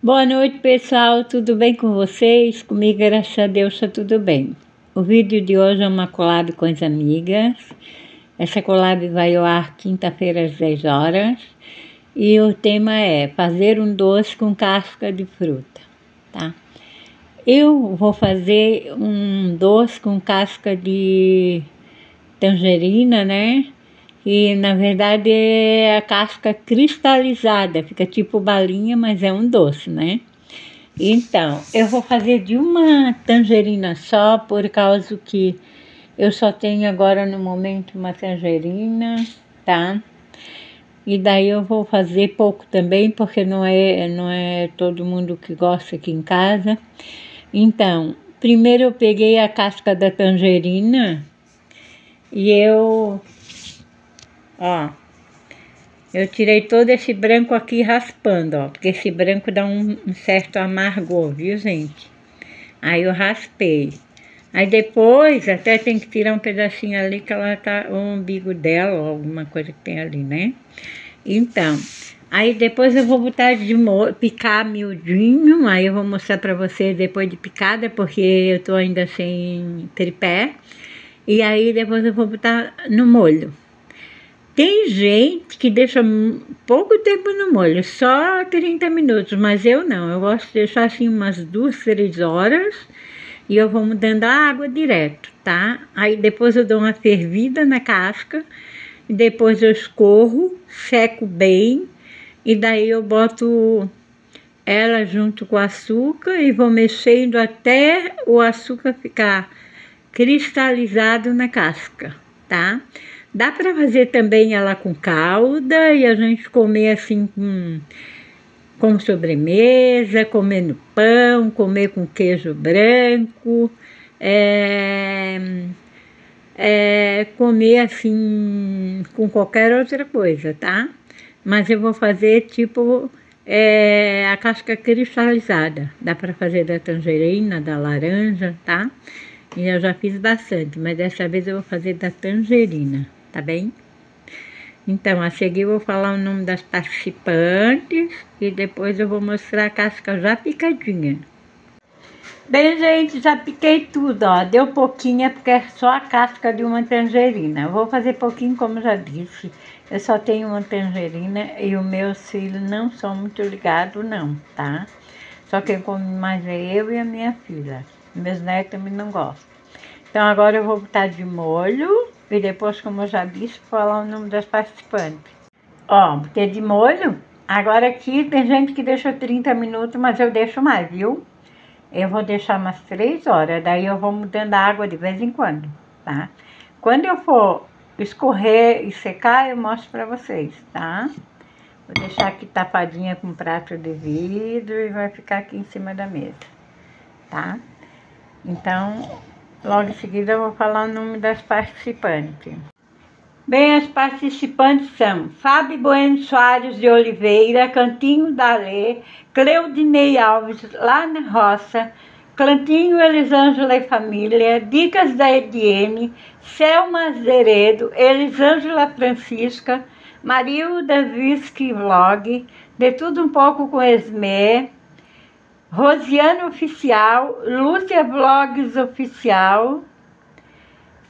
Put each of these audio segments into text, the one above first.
Boa noite, pessoal, tudo bem com vocês? Comigo, graças a Deus, está tudo bem. O vídeo de hoje é uma collab com as amigas. Essa collab vai ao ar quinta-feira às 10 horas. E o tema é fazer um doce com casca de fruta, tá? Eu vou fazer um doce com casca de tangerina, né? E na verdade é a casca cristalizada, fica tipo balinha, mas é um doce, né? Então, eu vou fazer de uma tangerina só, por causa que eu só tenho agora no momento uma tangerina, tá? E daí eu vou fazer pouco também, porque não é todo mundo que gosta aqui em casa. Então, primeiro eu peguei a casca da tangerina e eu tirei todo esse branco aqui raspando, ó, porque esse branco dá um certo amargor, viu, gente? Aí eu raspei. Aí depois até tem que tirar um pedacinho ali que ela tá, o umbigo dela, ou alguma coisa que tem ali, né? Então, aí depois eu vou botar de molho, picar miudinho, aí eu vou mostrar pra vocês depois de picada, porque eu tô ainda sem tripé. E aí depois eu vou botar no molho. Tem gente que deixa pouco tempo no molho, só 30 minutos, mas eu não. Eu gosto de deixar assim umas 2, 3 horas e eu vou mudando a água direto, tá? Aí depois eu dou uma fervida na casca, e depois eu escorro, seco bem e daí eu boto ela junto com o açúcar e vou mexendo até o açúcar ficar cristalizado na casca, tá? Dá para fazer também ela com calda e a gente comer assim com sobremesa, comer no pão, comer com queijo branco, comer assim com qualquer outra coisa, tá? Mas eu vou fazer tipo a casca cristalizada. Dá para fazer da tangerina, da laranja, tá? E eu já fiz bastante, mas dessa vez eu vou fazer da tangerina, tá bem? Então, a seguir eu vou falar o nome das participantes e depois eu vou mostrar a casca já picadinha. Bem, gente, já piquei tudo, ó. Deu pouquinho porque é só a casca de uma tangerina. Eu vou fazer pouquinho, como já disse. Eu só tenho uma tangerina e os meus filhos não são muito ligados, não, tá? Só quem come mais é eu e a minha filha. Meus netos também não gostam. Então agora eu vou botar de molho e depois, como eu já disse, vou falar o nome das participantes. Ó, botei de molho. Agora aqui tem gente que deixa 30 minutos, mas eu deixo mais, viu? Eu vou deixar umas 3 horas, daí eu vou mudando a água de vez em quando, tá? Quando eu for escorrer e secar, eu mostro pra vocês, tá? Vou deixar aqui tapadinha com prato de vidro e vai ficar aqui em cima da mesa, tá? Então, logo em seguida eu vou falar o nome das participantes. Bem, as participantes são Fábio Bueno Soares de Oliveira, Cantinho da Lê, Cleudinei Alves, lá na Roça, Cantinho Elisângela e Família, Dicas da Ediene, Selma Azeredo, Elisângela Francisca, Marilda Visky Vlog, De Tudo Um Pouco com Esmé, Rosiana Oficial, Lúcia Vlogs Oficial,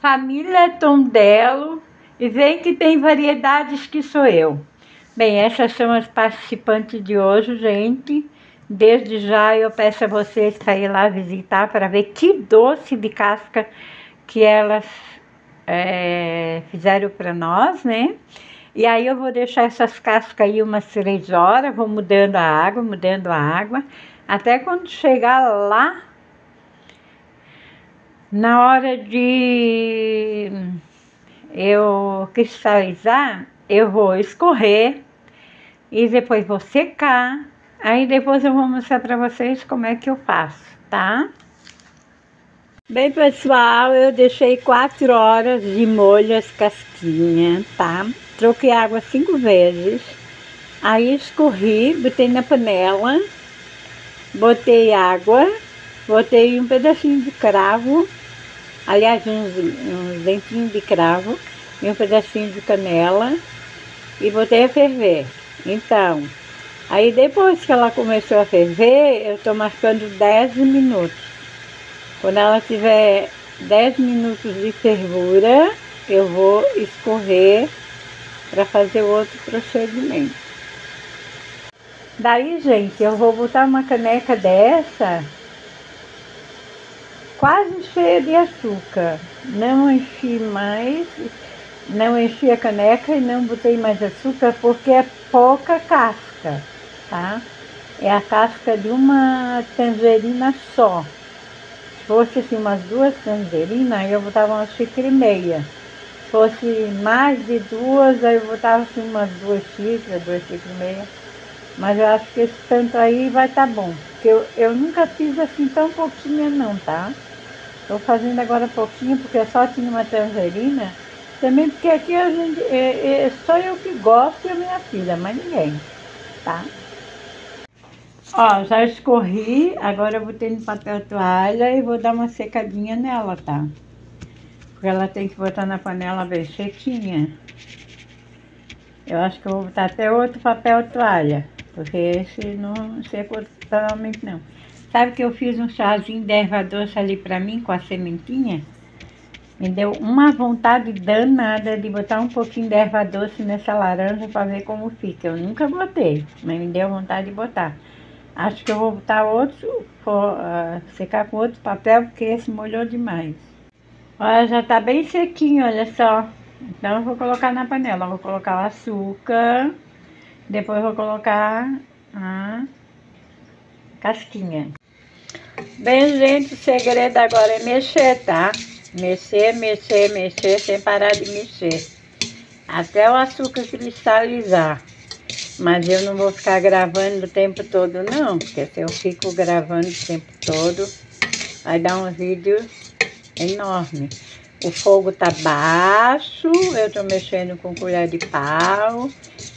Família Tondelo e Vem Que Tem Variedades Que Sou Eu. Bem, essas são as participantes de hoje, gente. Desde já eu peço a vocês para ir lá visitar para ver que doce de casca que elas fizeram para nós, né? E aí eu vou deixar essas cascas aí umas 3 horas, vou mudando a água, até quando chegar lá, na hora de eu cristalizar, eu vou escorrer e depois vou secar. Aí depois eu vou mostrar pra vocês como é que eu faço, tá? Bem, pessoal, eu deixei 4 horas de molho as casquinhas, tá? Troquei água 5 vezes. Aí escorri, botei na panela. Botei água, botei um pedacinho de cravo, aliás, uns dentinhos de cravo e um pedacinho de canela e botei a ferver. Então, Aí depois que ela começou a ferver, eu tô marcando 10 minutos. Quando ela tiver 10 minutos de fervura, eu vou escorrer para fazer outro procedimento. Daí, gente, eu vou botar uma caneca dessa quase cheia de açúcar. Não enchi mais, não enchi a caneca e não botei mais açúcar porque é pouca casca, tá? É a casca de uma tangerina só. Se fosse assim umas 2 tangerinas, aí eu botava uma xícara e meia. Se fosse mais de 2, aí eu botava assim umas 2 xícaras, 2 xícaras e meia. Mas eu acho que esse tanto aí vai estar bom. Porque eu nunca fiz assim tão pouquinho não, tá? Estou fazendo agora pouquinho porque só tinha uma tangerina. Também porque aqui a gente, só eu que gosto e a minha filha, mas ninguém, tá? Ó, já escorri, agora eu botei no papel toalha e vou dar uma secadinha nela, tá? Porque ela tem que botar na panela bem sequinha. Eu acho que eu vou botar até outro papel toalha, porque esse não secou totalmente não. Sabe que eu fiz um chazinho de erva doce ali pra mim com a sementinha? Me deu uma vontade danada de botar um pouquinho de erva doce nessa laranja pra ver como fica. Eu nunca botei, mas me deu vontade de botar. Acho que eu vou botar outro, secar com outro papel, porque esse molhou demais. Olha, já tá bem sequinho, olha só. Então eu vou colocar na panela, vou colocar o açúcar, depois vou colocar a casquinha. Bem, gente, o segredo agora é mexer, tá? Mexer, mexer, mexer, sem parar de mexer. Até o açúcar cristalizar. Mas eu não vou ficar gravando o tempo todo, não. Porque se eu fico gravando o tempo todo, vai dar um vídeo enorme. O fogo tá baixo, eu tô mexendo com colher de pau.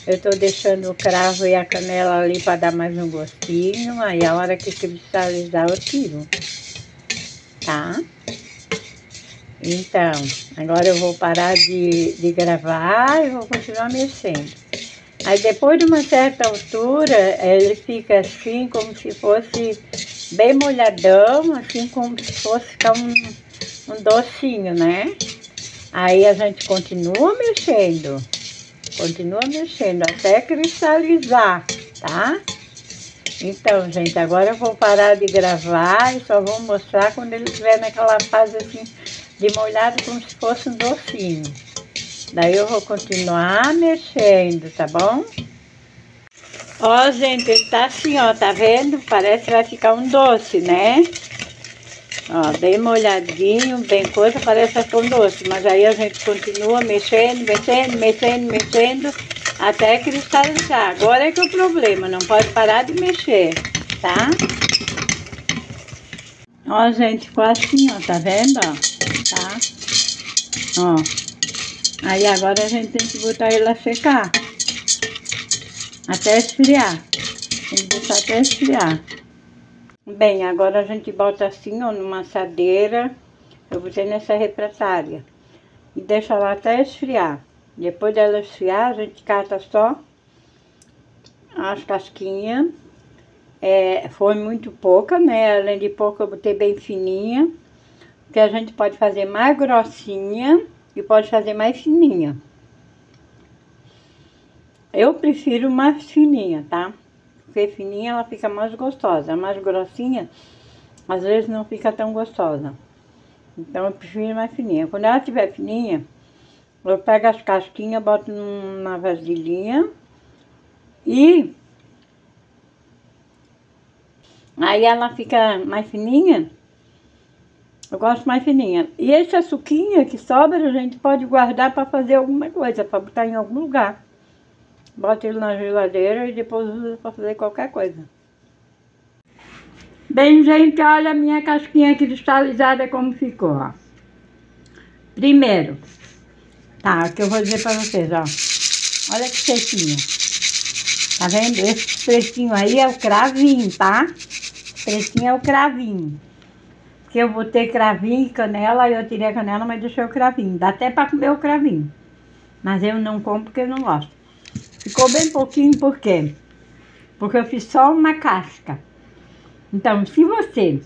Eu tô deixando o cravo e a canela ali para dar mais um gostinho. Aí a hora que cristalizar eu tiro, tá? Então, agora eu vou parar de gravar e vou continuar mexendo. Aí depois de uma certa altura, ele fica assim como se fosse bem molhadão, assim como se fosse ficar um docinho, né? Aí a gente continua mexendo até cristalizar, tá? Então, gente, agora eu vou parar de gravar e só vou mostrar quando ele estiver naquela fase assim de molhado como se fosse um docinho. Daí eu vou continuar mexendo, tá bom? Ó, gente, ele tá assim, ó, tá vendo? Parece que vai ficar um doce, né? Ó, bem molhadinho, bem coisa, parece que vai ficar um doce. Mas aí a gente continua mexendo, mexendo, mexendo, mexendo, até cristalizar. Agora é que é o problema, não pode parar de mexer, tá? Ó, gente, ficou assim, ó, tá vendo, ó? Tá? Ó. Aí agora a gente tem que botar ele a secar. Até esfriar. Tem que deixar até esfriar. Bem, agora a gente bota assim, ó, numa assadeira. Eu botei nessa refratária. E deixa lá até esfriar. Depois dela esfriar, a gente cata só as casquinhas. Foi muito pouca, né? Além de pouca, eu botei bem fininha. Porque a gente pode fazer mais grossinha e pode fazer mais fininha. Eu prefiro mais fininha, tá? Porque fininha ela fica mais gostosa. Mais grossinha, às vezes não fica tão gostosa. Então eu prefiro mais fininha. Quando ela estiver fininha, eu pego as casquinhas, boto numa vasilhinha. E aí ela fica mais fininha. Eu gosto mais fininha. E esse açuquinha que sobra, a gente pode guardar para fazer alguma coisa, para botar em algum lugar. Bota ele na geladeira e depois usa para fazer qualquer coisa. Bem, gente, olha a minha casquinha cristalizada como ficou, ó. Primeiro, tá, o que eu vou dizer para vocês, ó. Olha que sequinho. Tá vendo? Esse pretinho aí é o cravinho, tá? Pretinho é o cravinho. Porque eu botei cravinho e canela, eu tirei a canela, mas deixei o cravinho. Dá até para comer o cravinho. Mas eu não como porque eu não gosto. Ficou bem pouquinho, por quê? porque eu fiz só uma casca. Então, se você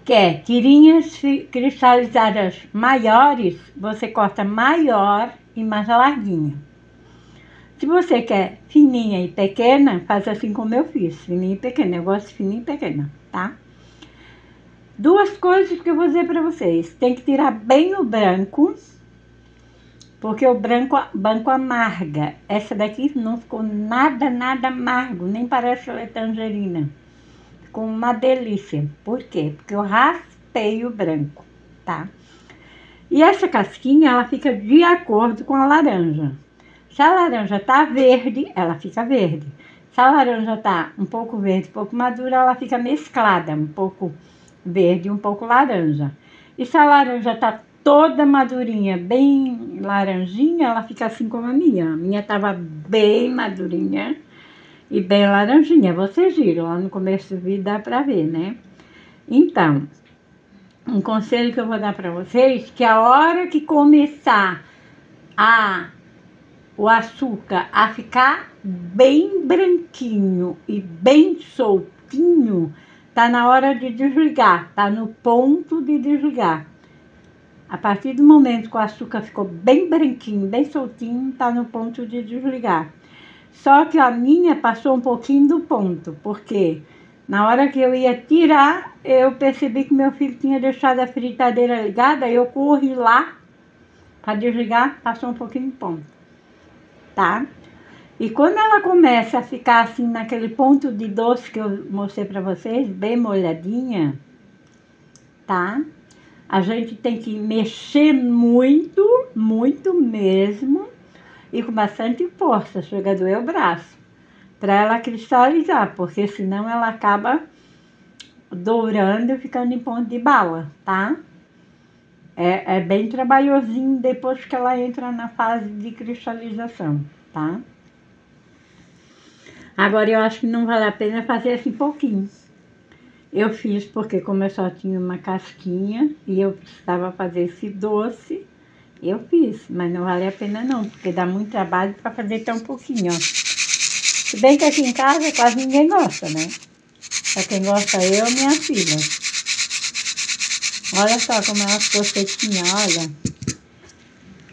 quer tirinhas cristalizadas maiores, você corta maior e mais larguinha. Se você quer fininha e pequena, faz assim como eu fiz, fininha e pequena. Eu gosto de fininha e pequena, tá? Duas coisas que eu vou dizer para vocês. Tem que tirar bem o branco, porque o branco amarga. Essa daqui não ficou nada amargo, nem parece tangerina. Ficou uma delícia. Por quê? Porque eu raspei o branco, tá? E essa casquinha, ela fica de acordo com a laranja. Se a laranja tá verde, ela fica verde. Se a laranja tá um pouco verde, um pouco madura, ela fica mesclada, um pouco verde e um pouco laranja. E se a laranja tá toda madurinha, bem laranjinha, ela fica assim como a minha. A minha tava bem madurinha e bem laranjinha. Vocês viram, lá no começo do vídeo dá pra ver, né? Então, um conselho que eu vou dar pra vocês, que a hora que começar o açúcar a ficar bem branquinho e bem soltinho, tá na hora de desligar, tá no ponto de desligar. A partir do momento que o açúcar ficou bem branquinho, bem soltinho, tá no ponto de desligar. Só que a minha passou um pouquinho do ponto, porque na hora que eu ia tirar, eu percebi que meu filho tinha deixado a fritadeira ligada, eu corri lá para desligar, passou um pouquinho do ponto. Tá? E quando ela começa a ficar assim naquele ponto de doce que eu mostrei para vocês, bem molhadinha, tá? A gente tem que mexer muito, muito mesmo, e com bastante força, chega a doer o braço, para ela cristalizar, porque senão ela acaba dourando e ficando em ponto de bala, tá? É bem trabalhosinho depois que ela entra na fase de cristalização, tá? Agora eu acho que não vale a pena fazer assim pouquinho. Eu fiz porque como eu só tinha uma casquinha e eu precisava fazer esse doce, eu fiz. Mas não vale a pena não, porque dá muito trabalho para fazer tão pouquinho, ó. Se bem que aqui em casa quase ninguém gosta, né? Só quem gosta é eu e minha filha. Olha só como ela ficou sequinha, olha.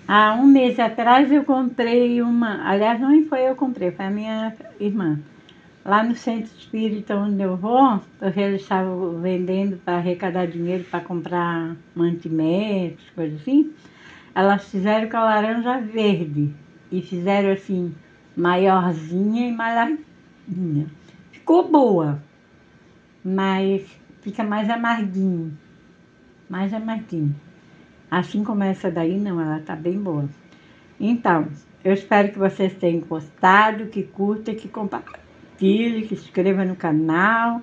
Há um mês atrás eu comprei uma, aliás não foi eu que comprei, foi a minha irmã. Lá no centro espírita onde eu vou, porque eles estavam vendendo para arrecadar dinheiro para comprar mantimentos, coisas assim. Elas fizeram com a laranja verde e fizeram assim, maiorzinha e mais larguinha. Ficou boa, mas fica mais amarguinho. Mais amarguinho. Assim como essa daí, não, ela tá bem boa. Então, eu espero que vocês tenham gostado, que curta, que compartilhe, que se inscreva no canal,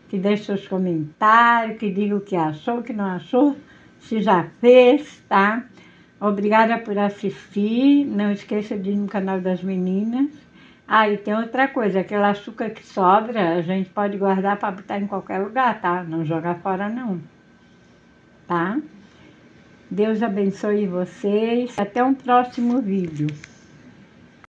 que deixe seus comentários, que diga o que achou, o que não achou, se já fez, tá? Obrigada por assistir, não esqueça de ir no canal das meninas. Ah, e tem outra coisa, aquele açúcar que sobra, a gente pode guardar para botar em qualquer lugar, tá? Não jogar fora não, tá? Deus abençoe vocês. Até um próximo vídeo.